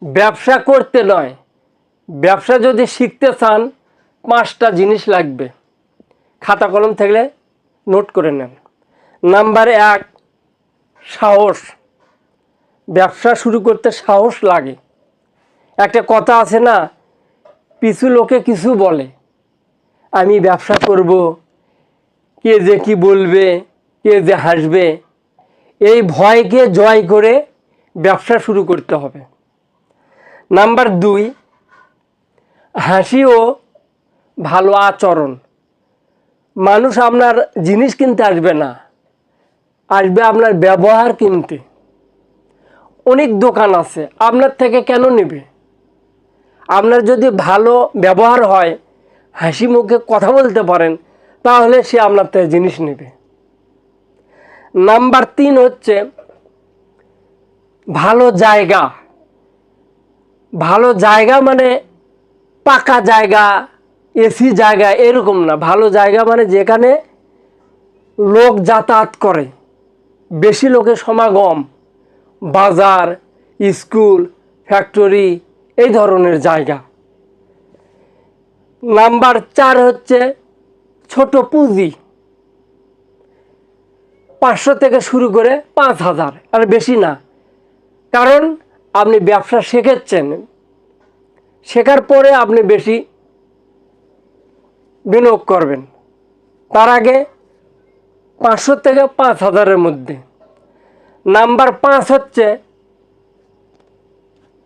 ব্যবসা করতে নয়, ব্যবসা যদি শিখতে চান 5টা জিনিস লাগবে। খাতা কলম থাকলে নোট করে নেন। নাম্বার 1, সাহস। ব্যবসা শুরু করতে সাহস লাগে। একটা কথা আছে না, পিছু লোকে কিছু বলে, আমি ব্যবসা করব, কে যে কি বলবে, কে যে হাসবে, এই ভয়কে জয় করে ব্যবসা শুরু করতে হবে। নাম্বার 2, হাসি ও ভালো আচরণ। মানুষ আপনার জিনিস কিনতে আসবে না, আসবে আপনার ব্যবহার কিনতে। অনেক দোকান আছে, আপনার থেকে কেন নেবে? আপনার যদি ভালো ব্যবহার হয়, হাসি মুখে কথা বলতে পারেন, তাহলে সে আপনার থেকে জিনিস নেবে। নাম্বার 3 হচ্ছে ভালো জায়গা। ভালো জায়গা মানে পাকা জায়গা, এসি জায়গা এরকম না। ভালো জায়গা মানে যেখানে লোক যাতায়াত করে, বেশি লোকের সমাগম, বাজার, স্কুল, ফ্যাক্টরি, এই ধরনের জায়গা। নাম্বার 4 হচ্ছে ছোট পুঁজি। 500 থেকে শুরু করে 5000, আর বেশি না। কারণ আপনি ব্যবসা শিখেছেন, শেখার পরে আপনি বেশি বিনিয়োগ করবেন। তার আগে 500 থেকে 5000-এর মধ্যে। নাম্বার 5 হচ্ছে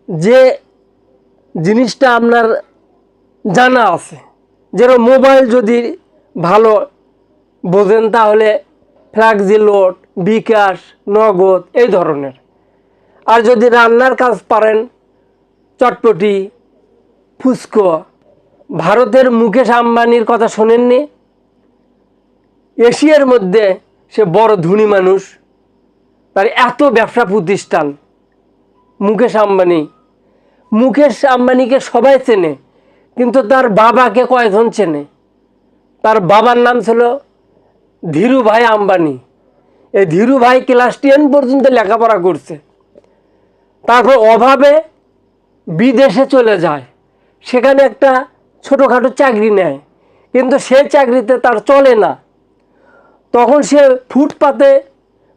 যে জিনিসটা আপনার জানা আছে। যেরকম মোবাইল যদি ভালো বোঝেন, তাহলে ফ্ল্যাক্সি লোড, বিকাশ, নগদ এই ধরনের। আর যদি রান্নার কাজ পারেন, চটপটি, ফুচকা। ভারতের মুকেশ আম্বানির কথা শোনেননি? এশিয়ার মধ্যে সে বড় ধনী মানুষ, তার এত ব্যবসা প্রতিষ্ঠান। মুকেশ আম্বানিকে সবাই চেনে, কিন্তু তার বাবাকে কয়জন চেনে? তার বাবার নাম ছিল ধীরুভাই আম্বানি। এই ধীরুভাই ক্লাস 10 পর্যন্ত লেখাপড়া করছে, তারপর অভাবে বিদেশে চলে যায়। সেখানে একটা ছোটোখাটো চাকরি নেয়, কিন্তু সে চাকরিতে তার চলে না। তখন সে ফুটপাতে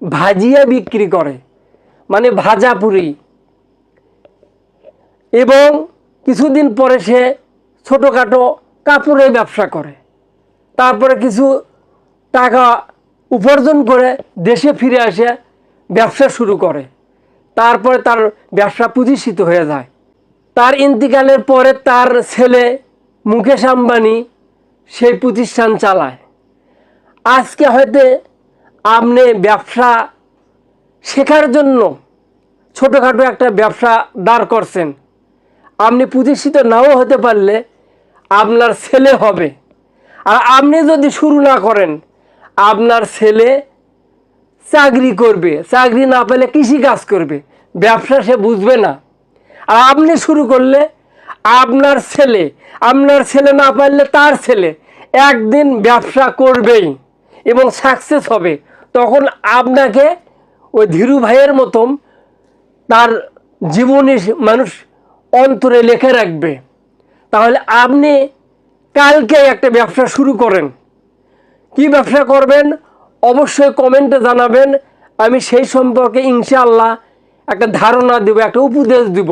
ভাজিয়া বিক্রি করে, মানে ভাজা পুরি। এবং কিছুদিন পরে সে ছোটোখাটো কাপড়ের ব্যবসা করে। তারপরে কিছু টাকা উপার্জন করে দেশে ফিরে আসে, ব্যবসা শুরু করে। তারপরে তার ব্যবসা প্রতিষ্ঠিত হয়ে যায়। তার ইন্তিকালের পরে তার ছেলে মুকেশ আম্বানি সেই প্রতিষ্ঠান চালায়। আজকে হয়তো আপনি ব্যবসা শেখার জন্য ছোটোখাটো একটা ব্যবসা দাঁড় করছেন, আপনি প্রতিষ্ঠিত নাও হতে পারলে আপনার ছেলে হবে। আর আপনি যদি শুরু না করেন, আপনার ছেলে চাকরি করবে, চাকরি না পেলে কৃষিকাজ করবে, ব্যবসা সে বুঝবে না। আর আপনি শুরু করলে আপনার ছেলে না পারলে তার ছেলে একদিন ব্যবসা করবেই এবং সাকসেস হবে। তখন আপনাকে ওই ধীরু ভাইয়ের মতন তার জীবনী মানুষ অন্তরে লিখে রাখবে। তাহলে আপনি কালকে একটা ব্যবসা শুরু করেন। কি ব্যবসা করবেন অবশ্যই কমেন্টে জানাবেন। আমি সেই সম্পর্কে ইনশাআল্লাহ একটা ধারণা দেব, একটা উপদেশ দেব।